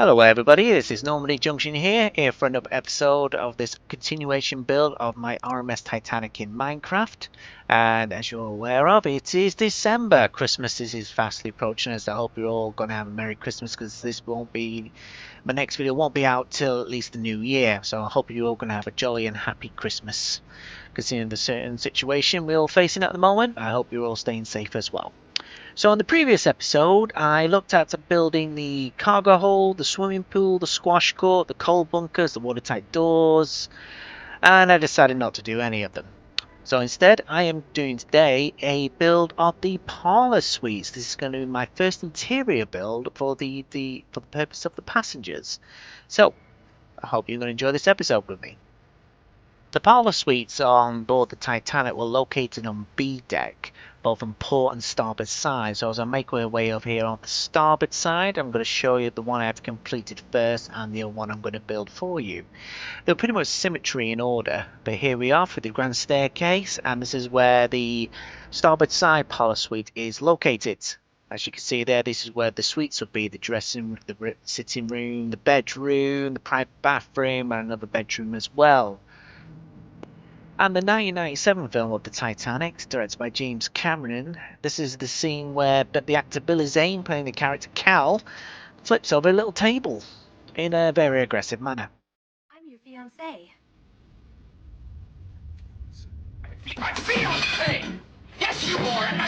Hello everybody, this is Normandy Junction here for another episode of this continuation build of my RMS Titanic in Minecraft. And as you're aware of, it is December. Christmas is fastly approaching us. I hope you're all going to have a Merry Christmas, because my next video won't be out till at least the new year. So I hope you're all going to have a jolly and happy Christmas. Considering the certain situation we're all facing at the moment, I hope you're all staying safe as well. So in the previous episode, I looked at building the cargo hold, the swimming pool, the squash court, the coal bunkers, the watertight doors, and I decided not to do any of them. So instead, I am doing today a build of the parlour suites. This is going to be my first interior build for the purpose of the passengers. So I hope you're going to enjoy this episode with me. The parlour suites on board the Titanic were located on B deck, both on port and starboard side. So as I make my way over here on the starboard side, I'm going to show you the one I have completed first and the other one I'm going to build for you. They're pretty much symmetry in order, but here we are for the grand staircase, and this is where the starboard side parlour suite is located. As you can see there, this is where the suites would be: the dressing room, the sitting room, the bedroom, the private bathroom, and another bedroom as well. And the 1997 film of the Titanic, directed by James Cameron, this is the scene where the actor Billy Zane, playing the character Cal, flips over a little table in a very aggressive manner. I'm your fiancé. My fiancé! Yes, you are, and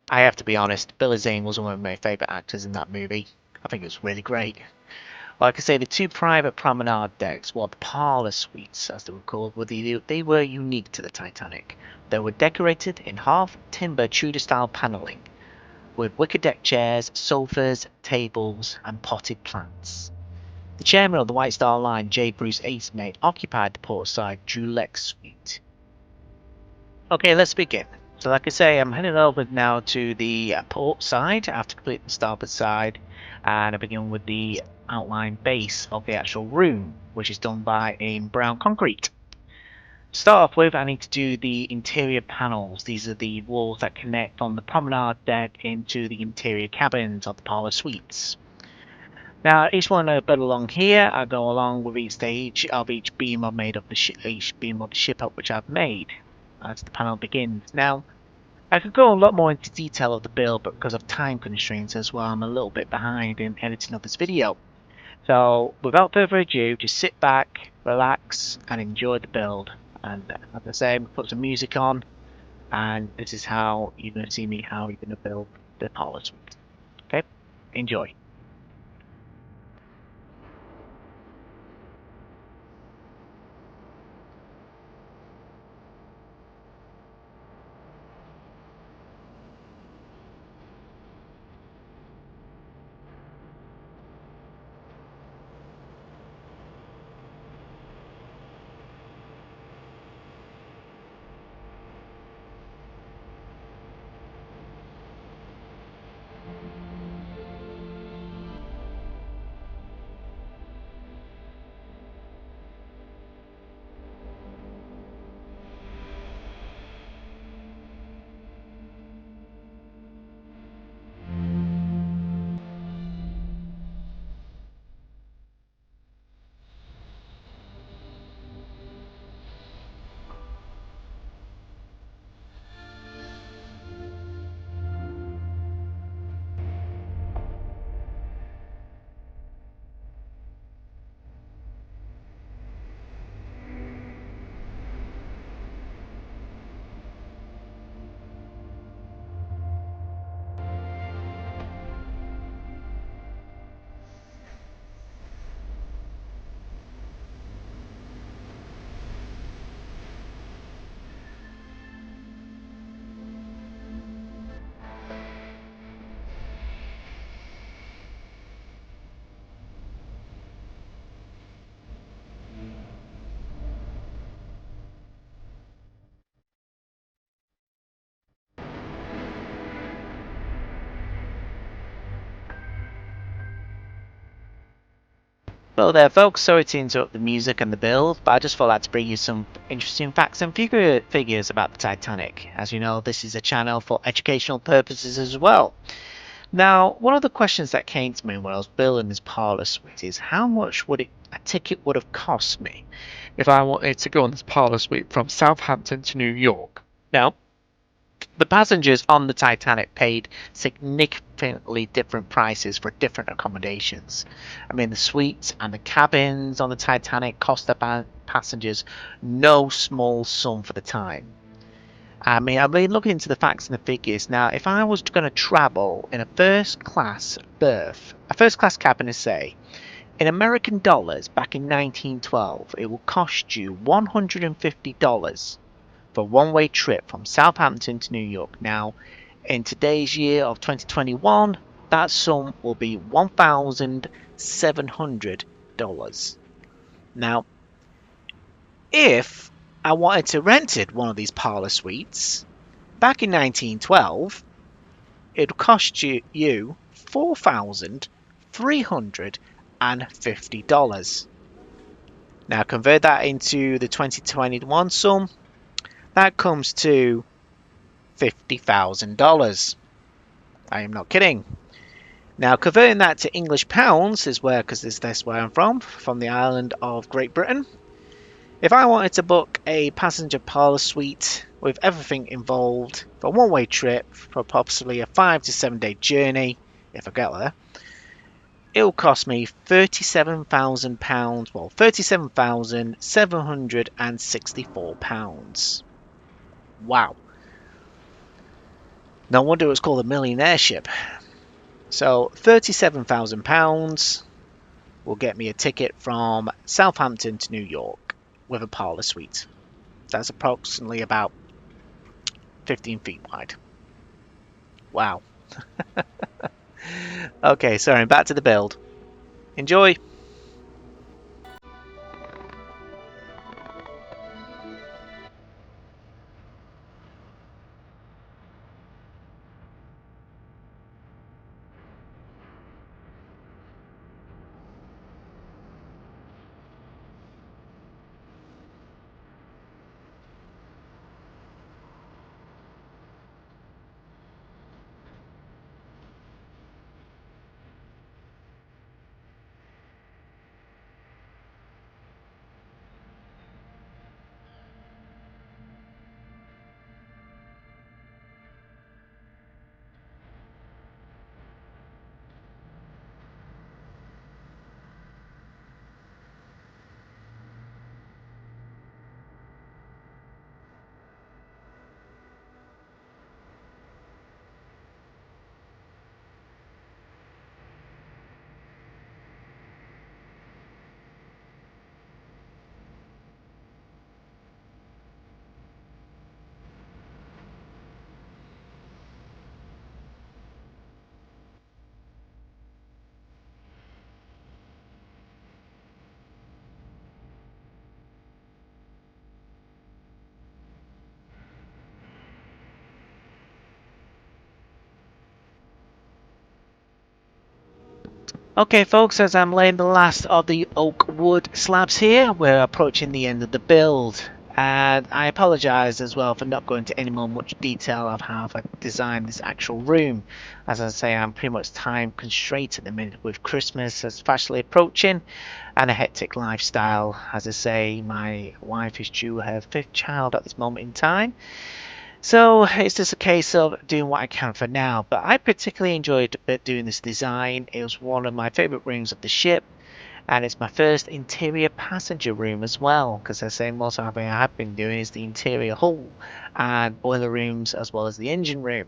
I have to be honest, Billy Zane was one of my favourite actors in that movie. I think it was really great. Like I say, the two private promenade decks, the parlour suites as they were called, they were unique to the Titanic. They were decorated in half timber Tudor style panelling, with wicker deck chairs, sofas, tables and potted plants. The chairman of the White Star Line, J. Bruce Acemate, occupied the portside Dulux suite. Okay, let's begin. So like I say, I'm heading over now to the port side after completing the starboard side, and I begin with the outline base of the actual room, which is done in brown concrete. To start off with, I need to do the interior panels. These are the walls that connect from the promenade deck into the interior cabins of the parlour suites. Now, each one I build along here, I go along with each stage of each beam I've made of each beam of the ship up which I've made as the panel begins. Now, I could go a lot more into detail of the build, but because of time constraints as well, I'm a little bit behind in editing of this video. So without further ado, just sit back, relax and enjoy the build. And as I say, put some music on, and this is how you're going to see me, how you're going to build the parlour suite. Okay, enjoy. Well there folks, sorry to interrupt the music and the build, but I just thought I'd bring you some interesting facts and figures about the Titanic. As you know, this is a channel for educational purposes as well. Now, one of the questions that came to me when I was building this parlour suite is how much would a ticket would have cost me if I wanted to go on this parlour suite from Southampton to New York. Now, the passengers on the Titanic paid significantly different prices for different accommodations. I mean, the suites and the cabins on the Titanic cost the passengers no small sum for the time. I mean, I've been looking into the facts and the figures. Now, if I was going to travel in a first class berth, a first class cabin, to say, in American dollars back in 1912, it will cost you $150 for a one-way trip from Southampton to New York. Now, in today's year of 2021, that sum will be $1,700. Now, if I wanted to rent one of these parlour suites back in 1912, it would cost you $4,350. Now convert that into the 2021 sum. That comes to $50,000. I am not kidding. Now converting that to English pounds is because that's where I'm from the island of Great Britain. If I wanted to book a passenger parlour suite with everything involved for a one-way trip for possibly a 5 to 7 day journey, if I get there, it'll cost me £37,000, well, £37,764. Wow. No wonder it was called a millionaire ship. So £37,000 will get me a ticket from Southampton to New York with a parlour suite. That's approximately about 15 feet wide. Wow. Okay, sorry, back to the build. Enjoy! Okay folks, as I'm laying the last of the oak wood slabs here, we're approaching the end of the build. And I apologise as well for not going into any more much detail of how I've designed this actual room. As I say, I'm pretty much time constrained at the minute with Christmas as fastly approaching and a hectic lifestyle. As I say, my wife is due her 5th child at this moment in time. So it's just a case of doing what I can for now, but I particularly enjoyed doing this design. It was one of my favourite rooms of the ship, and it's my first interior passenger room as well, because the same most of I have been doing is the interior hull and boiler rooms as well as the engine room.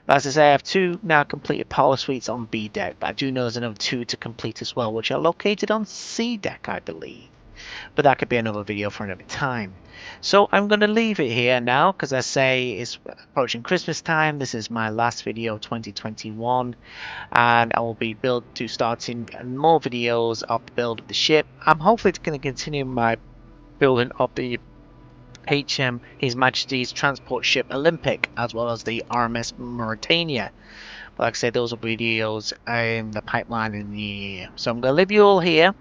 But as I say, I have 2 now completed parlour suites on B deck, but I do know there's another 2 to complete as well, which are located on C deck, I believe. But that could be another video for another time. So I'm going to leave it here now because I say it's approaching Christmas time. This is my last video of 2021 and I will be starting more videos of the build of the ship. I'm hopefully going to continue my building of the His Majesty's transport ship Olympic as well as the RMS Mauritania. But like I said, those are videos in the pipeline in the new year. So I'm going to leave you all here.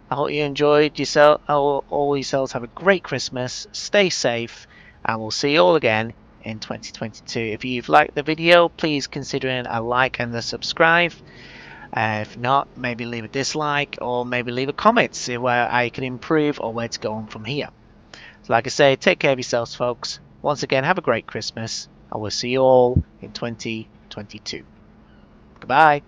I hope you enjoyed yourself. All yourselves have a great Christmas. Stay safe, and we'll see you all again in 2022. If you've liked the video, please consider a like and a subscribe. If not, maybe leave a dislike or maybe leave a comment, see where I can improve or where to go on from here. So like I say, take care of yourselves, folks. Once again, have a great Christmas. I will see you all in 2022. Goodbye.